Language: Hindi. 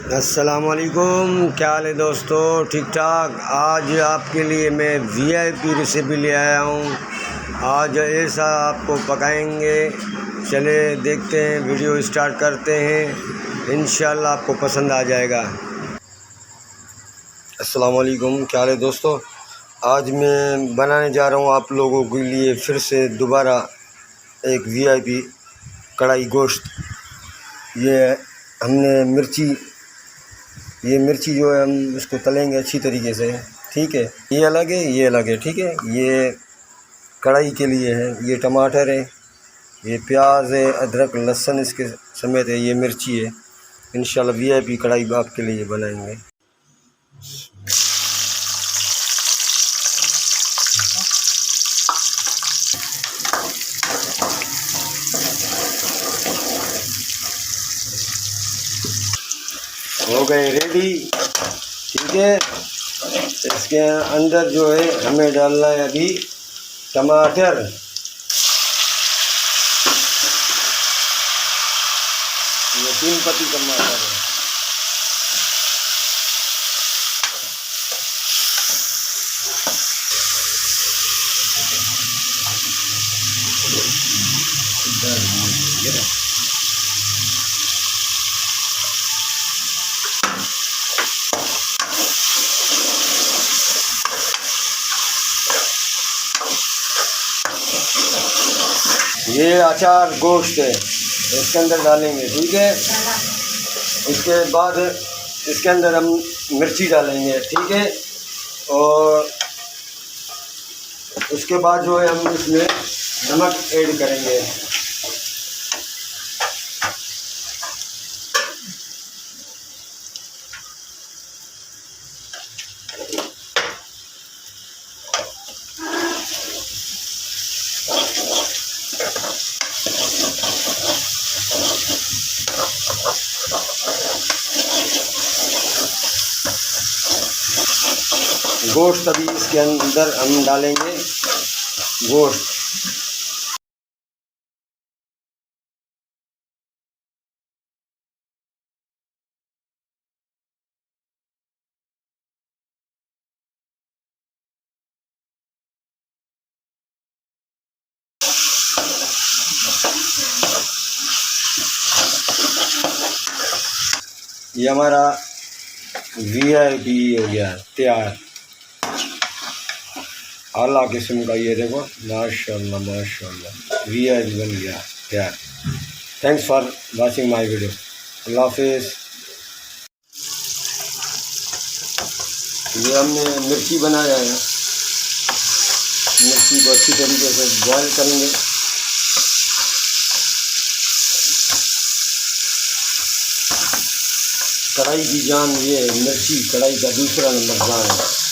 अस्सलामुअलैकुम, क्या हाल है दोस्तों? ठीक ठाक। आज आपके लिए मैं वीआईपी रेसिपी ले आया हूँ। आज ऐसा आपको पकाएंगे। चले देखते हैं, वीडियो स्टार्ट करते हैं। इंशाल्लाह आपको पसंद आ जाएगा। अस्सलामुअलैकुम, क्या हाल है दोस्तों? आज मैं बनाने जा रहा हूँ आप लोगों के लिए फिर से दोबारा एक वीआईपी कढ़ाई गोश्त। ये हमने मिर्ची जो है हम इसको तलेंगे अच्छी तरीके से, ठीक है। ये अलग है, ये अलग है, ठीक है। ये कढ़ाई के लिए है, ये टमाटर है, ये प्याज है, अदरक लहसुन इसके समेत है, ये मिर्ची है। इंशाल्लाह वीआईपी कढ़ाई आपके लिए बनाएंगे। हो गए रेडी, ठीक है। इसके अंदर जो है हमें डालना है अभी टमाटर, ये 3 पत्ती टमाटर है। ये अचार गोश्त है, इसके अंदर डालेंगे, ठीक है। इसके बाद इसके अंदर हम मिर्ची डालेंगे, ठीक है। और उसके बाद जो है हम इसमें नमक ऐड करेंगे। गोश्त अभी इसके अंदर हम डालेंगे गोश्त। ये हमारा वीआईपी हो गया तैयार, आला किस्म का। ये देखो, माशाल्लाह माशाल्लाह, वीआईपी बन गया तैयार। Thanks for watching my video. Allah हाफिज़। ये हमने मिर्ची बनाया है, मिर्ची को अच्छी तरीके से बॉयल करेंगे। कढ़ाई की जान ये है, मिर्ची कढ़ाई का दूसरा नंबर जान है।